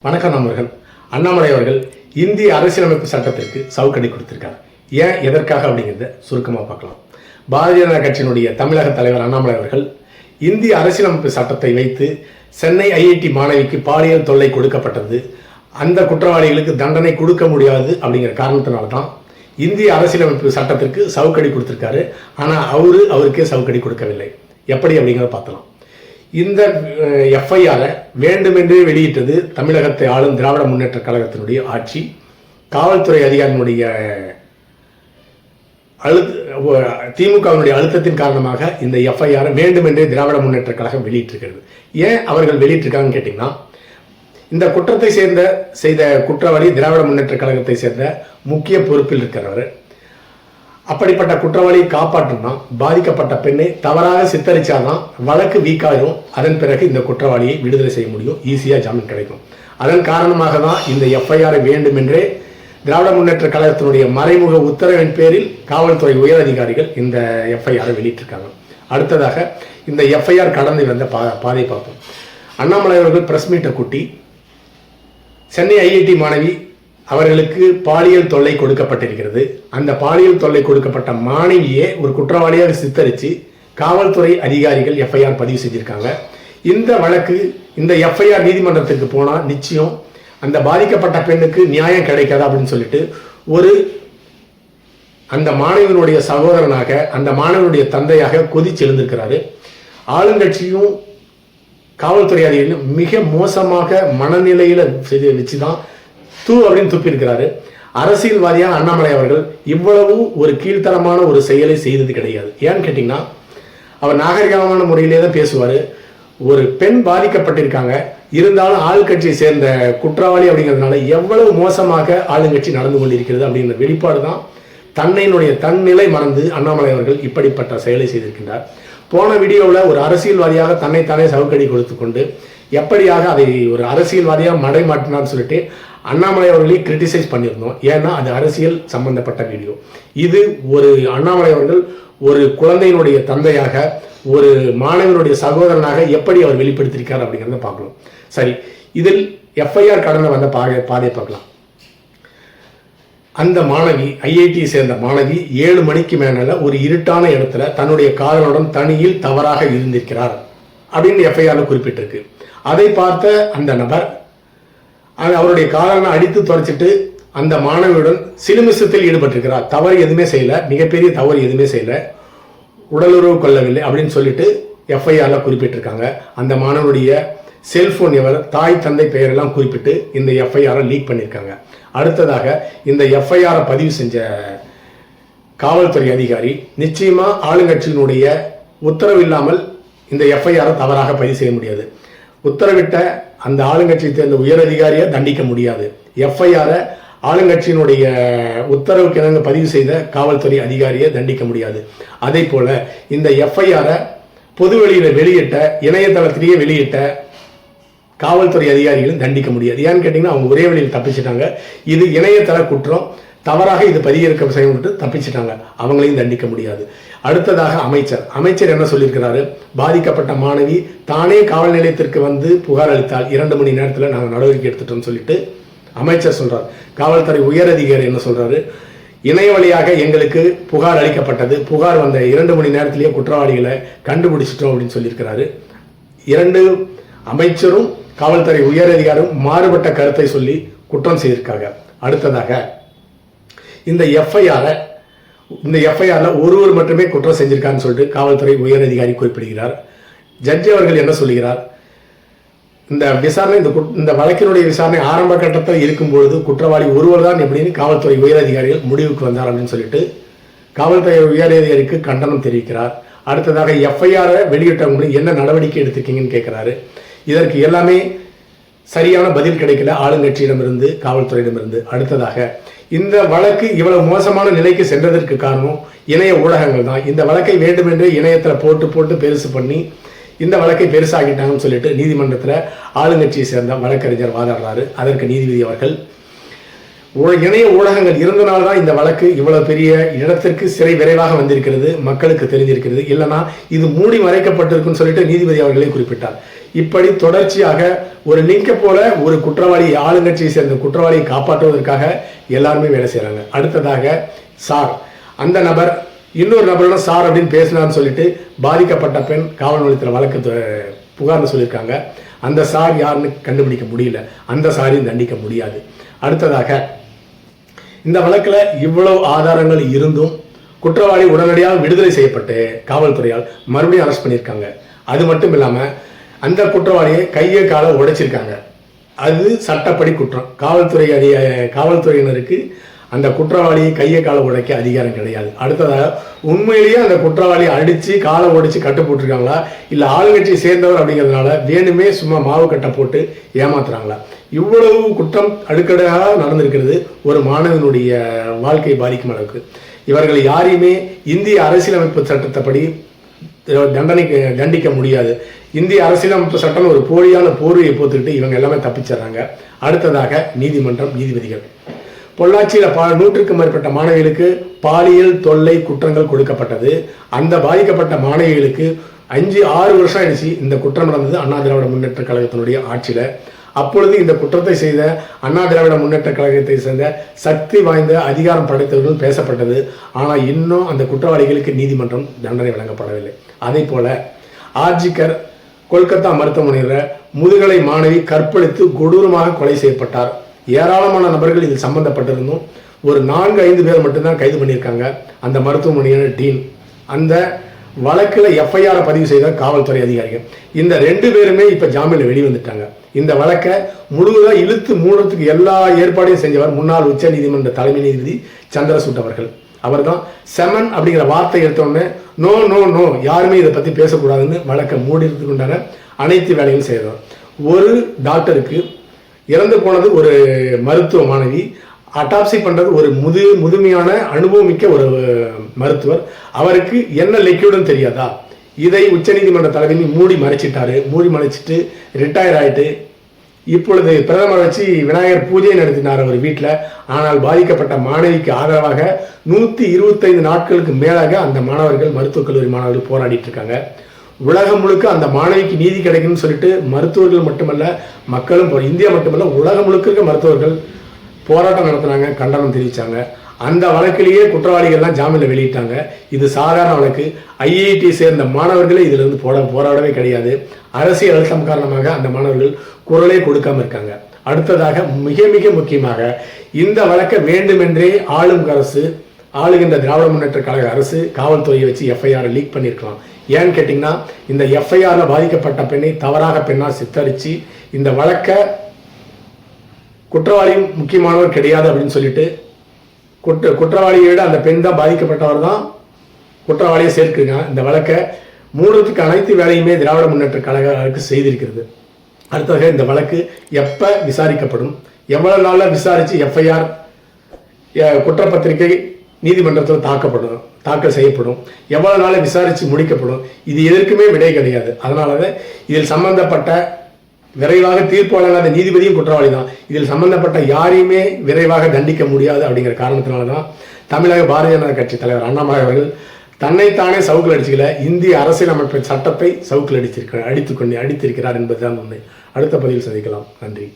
வணக்கம் நண்பர்கள். அண்ணாமலை அவர்கள் இந்திய அரசியலமைப்பு சட்டத்திற்கு சவுக்கடி கொடுத்திருக்கார். ஏன் எதற்காக அப்படிங்கிறத சுருக்கமாக பார்க்கலாம். பாரதிய ஜனதா கட்சியினுடைய தமிழக தலைவர் அண்ணாமலை அவர்கள் இந்திய அரசியலமைப்பு சட்டத்தை வைத்து சென்னை ஐஐடி மாணவிக்கு பாலியல் தொல்லை கொடுக்கப்பட்டது, அந்த குற்றவாளிகளுக்கு தண்டனை கொடுக்க முடியாது அப்படிங்கிற காரணத்தினால தான் இந்திய அரசியலமைப்பு சட்டத்திற்கு சவுக்கடி கொடுத்திருக்காரு. ஆனால் அவருக்கே சவுக்கடி கொடுக்கவில்லை. எப்படி அப்படிங்கிறத பார்த்தலாம். இந்த எஃப்ஐஆரை வேண்டுமென்றே வெளியிட்டது தமிழகத்தை ஆளும் திராவிட முன்னேற்ற கழகத்தினுடைய ஆட்சி. காவல்துறை அதிகாரிகளுடைய திமுகவினுடைய அழுத்தத்தின் காரணமாக இந்த எஃப்ஐஆரை வேண்டுமென்றே திராவிட முன்னேற்ற கழகம் வெளியிட்டிருக்கிறது. ஏன் அவர்கள் வெளியிட்டிருக்காங்கன்னு கேட்டிங்கன்னா, இந்த குற்றத்தை செய்த குற்றவாளி திராவிட முன்னேற்ற கழகத்தை சேர்ந்த முக்கிய பொறுப்பில் இருக்கிறவர். அப்படிப்பட்ட குற்றவாளியை காப்பாற்றணும்னா பாதிக்கப்பட்ட பெண்ணை தவறாக சித்தரிச்சாதான் வழக்கு வீக்காயிரும். அதன் பிறகு இந்த குற்றவாளியை விடுதலை செய்ய முடியும், ஈஸியாக ஜாமீன் கிடைக்கும். அதன் காரணமாக தான் இந்த எஃப்ஐஆரை வேண்டுமென்றே திராவிட முன்னேற்ற கழகத்தினுடைய மறைமுக உத்தரவின் பேரில் காவல்துறை உயர் அதிகாரிகள் இந்த எஃப்ஐஆரை வெளியிட்டிருக்காங்க. அடுத்ததாக இந்த எஃப்ஐஆர் கடந்து வந்த பாதை பார்ப்போம். அண்ணாமலை அவர்கள் பிரஸ் மீட்டை கூட்டி சென்னை ஐஐடி மாணவி அவர்களுக்கு பாலியல் தொல்லை கொடுக்கப்பட்டிருக்கிறது, அந்த பாலியல் தொல்லை கொடுக்கப்பட்ட மாணவியே ஒரு குற்றவாளியாக சித்தரித்து காவல்துறை அதிகாரிகள் எஃப்ஐஆர் பதிவு செஞ்சிருக்காங்க. இந்த வழக்கு இந்த எஃப்ஐஆர் நீதிமன்றத்துக்கு போனால் நிச்சயம் அந்த பாதிக்கப்பட்ட பெண்ணுக்கு நியாயம் கிடைக்காது அப்படின்னு சொல்லிட்டு அந்த மாணவியினுடைய சகோதரனாக, அந்த மாணவனுடைய தந்தையாக கொதிச்சு எழுந்திருக்கிறாரு. ஆளுங்கட்சியும் காவல்துறை அதிகாரிகளும் மிக மோசமாக மனநிலையில வச்சுதான் அப்படின்னு துப்பியிருக்கிறாரு. அரசியல்வாதியாக அண்ணாமலை அவர்கள் இவ்வளவு ஒரு கீழ்த்தரமான ஒரு செயலை செய்தது கிடையாது. ஏன்னு கேட்டீங்கன்னா, அவர் நாகரிகமான முறையிலே தான் பேசுவார். ஒரு பெண் பாதிக்கப்பட்டிருக்காங்க, இருந்தாலும் ஆளுங்கட்சியை சேர்ந்த குற்றவாளி அப்படிங்கிறதுனால எவ்வளவு மோசமாக ஆளுங்கட்சி நடந்து கொண்டிருக்கிறது அப்படிங்கிற வெளிப்பாடு தான் தன்னிலை மறந்து அண்ணாமலை அவர்கள் இப்படிப்பட்ட செயலை செய்திருக்கின்றார். போன வீடியோவில் ஒரு அரசியல்வாதியாக தன்னைத்தானே சவுக்கடி கொடுத்து கொண்டு எப்படியாக அதை ஒரு அரசியல்வாதியாக மடைமாட்டினான்னு சொல்லிட்டு அண்ணாமலை அவர்களை கிரிட்டிசைஸ் பண்ணியிருந்தோம். ஏன்னா அது அரசியல் சம்பந்தப்பட்ட வீடியோ. இது ஒரு அண்ணாமலை அவர்கள் ஒரு குழந்தையினுடைய தந்தையாக, ஒரு மாணவனுடைய சகோதரனாக எப்படி அவர் வெளிப்படுத்தியிருக்கார் அப்படிங்கிறத பார்க்கலாம். சரி, இதில் எஃப்ஐஆர் கடந்து வந்த பாதை பார்க்கலாம். அந்த மாணவி, ஐஐடியை சேர்ந்த மாணவி 7 மணிக்கு மேல ஒரு இருட்டான இடத்துல தன்னுடைய காதலனுடன் தனியில் தவறாக இருந்திருக்கிறார் அப்படின்னு எஃப்ஐஆர்ல குறிப்பிட்டிருக்கு. அதை பார்த்த அந்த நபர் அவருடைய காதலனை அடித்து துடைச்சிட்டு அந்த மாணவியுடன் சிலுமிசத்தில் ஈடுபட்டிருக்கிறார். தவறு எதுவுமே செய்யல, மிகப்பெரிய தவறு எதுவுமே செய்யல, உடலுறவு கொள்ளவில்லை அப்படின்னு சொல்லிட்டு எஃப்ஐஆர்ல குறிப்பிட்டிருக்காங்க. அந்த மாணவனுடைய செல்போன் தாய் தந்தை பெயரெல்லாம் குறிப்பிட்டு இந்த எஃப்ஐஆரை லீக் பண்ணியிருக்காங்க. அடுத்ததாக இந்த எஃப்ஐஆரை பதிவு செஞ்ச காவல்துறை அதிகாரி நிச்சயமா ஆளுங்கட்சியினுடைய உத்தரவு இல்லாமல் இந்த எஃப்ஐஆரை தவறாக பதிவு செய்ய முடியாது. உத்தரவிட்ட அந்த ஆளுங்கட்சியை சேர்ந்த உயர் அதிகாரியை தண்டிக்க முடியாது. எஃப்ஐஆரை ஆளுங்கட்சியினுடைய உத்தரவுக்கு இணங்க பதிவு செய்த காவல்துறை அதிகாரியை தண்டிக்க முடியாது. அதே போல இந்த எஃப்ஐஆரை பொதுவெளியில வெளியிட்ட, இணையதளத்திலேயே வெளியிட்ட காவல்துறை அதிகாரிகளும் தண்டிக்க முடியாது. ஏன்னு கேட்டீங்கன்னா, அவங்க ஒரே வழியில் தப்பிச்சிட்டாங்க. இது இணையதள குற்றம், தவறாக இது பதிவிறக்கம் செய்யப்பட்டு தப்பிச்சிட்டாங்க, அவங்களையும் தண்டிக்க முடியாது. அடுத்ததாக அமைச்சர் என்ன சொல்லியிருக்கிறாரு? பாதிக்கப்பட்ட மாணவி தானே காவல் நிலையத்திற்கு வந்து புகார் அளித்தால் 2 மணி நேரத்தில் நாங்கள் நடவடிக்கை எடுத்துட்டோம்னு சொல்லிட்டு அமைச்சர் சொல்றார். காவல்துறை உயர் அதிகாரி என்ன சொல்றாரு? இணைய வழியாக எங்களுக்கு புகார் அளிக்கப்பட்டது, புகார் வந்த 2 மணி நேரத்திலேயே குற்றவாளிகளை கண்டுபிடிச்சிட்டோம் அப்படின்னு சொல்லியிருக்கிறாரு. 2 அமைச்சரும் காவல்துறை உயர் அதிகாரியும் மாறுபட்ட கருத்தை சொல்லி குற்றம் செய்திருக்காங்க. அடுத்ததாக இந்த எஃப்ஐஆர்ல ஒருவர் மட்டுமே குற்றம் செஞ்சிருக்கான்னு சொல்லிட்டு காவல்துறை உயர் அதிகாரி குறிப்பிடுகிறார். ஜட்ஜி அவர்கள் என்ன சொல்லுகிறார்? இந்த விசாரணை, இந்த வழக்கினுடைய விசாரணை ஆரம்ப கட்டத்தில் இருக்கும்பொழுது குற்றவாளி ஒருவர் தான் எப்படின்னு காவல்துறை உயர் அதிகாரிகள் முடிவுக்கு வந்தார் அப்படின்னு சொல்லிட்டு காவல்துறை உயர் அதிகாரிக்கு கண்டனம் தெரிவிக்கிறார். அடுத்ததாக எஃப்ஐஆரை வெளியிட்டவங்க என்ன நடவடிக்கை எடுத்திருக்கீங்கன்னு கேட்கிறாரு. இதற்கு எல்லாமே சரியான பதில் கிடைக்கல ஆளுங்கட்சியிடமிருந்து, காவல்துறையிடமிருந்து. அடுத்ததாக இந்த வழக்கு இவ்வளவு மோசமான நிலைக்கு சென்றதற்கு காரணம் இணைய ஊடகங்கள் தான். இந்த வழக்கை வேண்டுமென்றே இணையத்தில் போட்டு பெருசு பண்ணி இந்த வழக்கை பெருசாகிட்டாங்கன்னு சொல்லிட்டு நீதிமன்றத்தில் ஆளுங்கட்சியை சேர்ந்த வழக்கறிஞர் வாதாடுறாரு. அதற்கு நீதிபதி அவர்கள் இணைய ஊடகங்கள் இருந்தனால்தான் இந்த வழக்கு இவ்வளவு பெரிய இடத்திற்கு சிறை விரைவாக வந்திருக்கிறது, மக்களுக்கு தெரிஞ்சிருக்கிறது. இல்லைன்னா இது மூடி மறைக்கப்பட்டிருக்குன்னு சொல்லிட்டு நீதிபதி அவர்களே குறிப்பிட்டார். இப்படி தொடர்ச்சியாக ஒரு லிங்க போல ஒரு குற்றவாளி, ஆளுங்கட்சியை சேர்ந்த குற்றவாளியை காப்பாற்றுவதற்காக எல்லாருமே வேலை செய்யறாங்க. அடுத்ததாக சார், அந்த நபர் இன்னொரு நபருடன் சார் அப்படின்னு பேசினார்னு சொல்லிட்டு பாதிக்கப்பட்ட பெண் காவல் நிலையத்தில் வழக்கு புகார்னு சொல்லியிருக்காங்க. அந்த சார் யாருன்னு கண்டுபிடிக்க முடியல, அந்த சாரையும் தண்டிக்க முடியாது. அடுத்ததாக இந்த வழக்கில் இவ்வளவு ஆதாரங்கள் இருந்தும் குற்றவாளி உடனடியாக விடுதலை செய்யப்பட்டு காவல்துறையால் மறுபடியும் அரெஸ்ட் பண்ணியிருக்காங்க. அது மட்டும் இல்லாமல் அந்த குற்றவாளியை கையை காலை உடைச்சிருக்காங்க. அது சட்டப்படி குற்றம். காவல்துறையினருக்கு அந்த குற்றவாளியை கையை காலை உடைக்க அதிகாரம் கிடையாது. அடுத்ததாக உண்மையிலேயே அந்த குற்றவாளியை அடித்து காலை உடைச்சு கட்டு போட்டிருக்காங்களா, இல்லை ஆளுங்கட்சியை சேர்ந்தவர் அப்படிங்கிறதுனால வேணுமே சும்மா மாவு கட்டை போட்டு ஏமாத்துறாங்களா? இவ்வளவு குற்றம் அடுக்கடாக நடந்திருக்கிறது ஒரு மாணவனுடைய வாழ்க்கையை பாதிக்கும் அளவுக்கு. இவர்கள் யாரையுமே இந்திய அரசியலமைப்பு சட்டத்தைப்படி தண்டிக்க முடியாது. இந்திய அரசியலமைப்பு சட்டம் ஒரு போலியான போர்வையை போத்துக்கிட்டு இவங்க எல்லாமே தப்பிச்சிடறாங்க. அடுத்ததாக நீதிமன்றம், நீதிபதிகள். பொள்ளாச்சியில் 100க்கும் மேற்பட்ட மாணவிகளுக்கு பாலியல் தொல்லை குற்றங்கள் கொடுக்கப்பட்டது. அந்த பாதிக்கப்பட்ட மாணவிகளுக்கு 5-6 வருஷம் ஆயிடுச்சு இந்த குற்றம் நடந்தது அண்ணா திராவிட முன்னேற்ற கழகத்தினுடைய ஆட்சியில். அப்பொழுது இந்த குற்றத்தை செய்த அண்ணா திராவிட முன்னேற்ற கழகத்தை சேர்ந்த சக்தி வாய்ந்த அதிகாரம் படைத்தவர்கள் பேசப்பட்டது. ஆனால் இன்னும் அந்த குற்றவாளிகளுக்கு நீதிமன்றம் தண்டனை வழங்கப்படவில்லை. அதே போல ஆர்ஜிகர் கொல்கத்தா மருத்துவமனையில் முதுகலை மாணவி கற்பழித்து கொடூரமாக கொலை செய்யப்பட்டார். ஏராளமான நபர்கள் இதில் சம்பந்தப்பட்டிருந்தும் ஒரு 4-5 பேர் மட்டும்தான் கைது பண்ணியிருக்காங்க. அந்த மருத்துவமனையான டீன், அந்த வழக்கில் எஃப்ஐஆர் பதிவு செய்த காவல்துறை அதிகாரிகள், இந்த 2 பேருமே இப்போ ஜாமீனில் வெளிவந்துட்டாங்க. இந்த வழக்கை முழுவதாக இழுத்து மூடுறதுக்கு எல்லா ஏற்பாடையும் செஞ்சவர் முன்னாள் உச்ச நீதிமன்ற தலைமை நீதிபதி சந்திரசூட் அவர்கள். அவர் தான் செமன் அப்படிங்கிற வார்த்தை எடுத்தோடனே நோ நோ நோ, யாருமே இதை பற்றி பேசக்கூடாதுன்னு வழக்கை மூடிறதுக்கு உண்டான அனைத்து வேலையும் செய்கிறார். ஒரு டாக்டருக்கு இறந்து போனது ஒரு மருத்துவ மாணவி, அட்டாப்சி பண்ணுறது ஒரு முதுமையான அனுபவமிக்க ஒரு மருத்துவர். அவருக்கு என்ன லிக்யூடுன்னு தெரியாதா? இதை உச்சநீதிமன்ற தலைமை மூடி மறைச்சிட்டு ரிட்டையர் ஆகிட்டு இப்பொழுது பிரதமர் வச்சு விநாயகர் பூஜை நடத்தினார் அவர் வீட்டில். ஆனால் பாதிக்கப்பட்ட மாணவிக்கு ஆதரவாக 125 நாட்களுக்கு மேலாக அந்த மாணவர்கள், மருத்துவக் கல்லூரி மாணவர்கள் போராடிட்டு இருக்காங்க. உலகம் முழுக்க அந்த மாணவிக்கு நீதி கிடைக்கும்னு சொல்லிட்டு மருத்துவர்கள் மட்டுமல்ல, மக்களும், இந்தியா மட்டுமல்ல உலகம் முழுக்க மருத்துவர்கள் போராட்டம் நடத்தினாங்க, கண்டனம் தெரிவித்தாங்க. அந்த வழக்கிலேயே குற்றவாளிகள்லாம் ஜாமீனில் வெளியிட்டாங்க. இது சாதாரண வழக்கு. ஐஐடி சேர்ந்த மாணவர்களே இதிலிருந்து போராடவே கிடையாது. அரசியல் அழுத்தம் காரணமாக அந்த மாணவர்கள் குரலே கொடுக்காம இருக்காங்க. அடுத்ததாக மிக மிக முக்கியமாக இந்த வழக்கை வேண்டுமென்றே ஆளுகின்ற திராவிட முன்னேற்ற கழக அரசு காவல்துறையை வச்சு எஃப்ஐஆர் லீக் பண்ணியிருக்கலாம். ஏன்னு கேட்டிங்கன்னா, இந்த எஃப்ஐஆர்ல பாதிக்கப்பட்ட பெண்ணை தவறாக பெண்ணால் சித்தரித்து இந்த வழக்கை குற்றவாளியும் முக்கியமானவர் கிடையாது அப்படின்னு சொல்லிட்டு குற்றவாளியை விட அந்த பெண் தான் பாதிக்கப்பட்டவர் தான் குற்றவாளியை சேர்க்குங்க. இந்த வழக்கை மூடுறதுக்கு அனைத்து வேலையுமே திராவிட முன்னேற்ற கழக அரசு செய்திருக்கிறது. அடுத்ததாக இந்த வழக்கு எப்போ விசாரிக்கப்படும், எவ்வளவு நாளில் விசாரித்து எஃப்ஐஆர் குற்றப்பத்திரிகை நீதிமன்றத்தில் தாக்கல் செய்யப்படும், எவ்வளவு நாளில் விசாரித்து முடிக்கப்படும், இது எதற்குமே விடை கிடையாது. அதனால தான் இதில் சம்பந்தப்பட்ட விரைவாக தீர்ப்பு வழங்காத நீதிபதியும் குற்றவாளி தான். இதில் சம்பந்தப்பட்ட யாரையுமே விரைவாக தண்டிக்க முடியாது அப்படிங்கிற காரணத்தினால தான் தமிழக பாரதிய ஜனதா கட்சி தலைவர் அண்ணாமலை அவர்கள் தன்னைத்தானே சவுக்கில் அடிச்சுக்கல, இந்திய அரசியலமைப்பு சட்டத்தை சவுக்கில் அடித்திருக்கிறார் என்பதுதான் உண்மை. அடுத்த பதிவில் சந்திக்கலாம். நன்றி.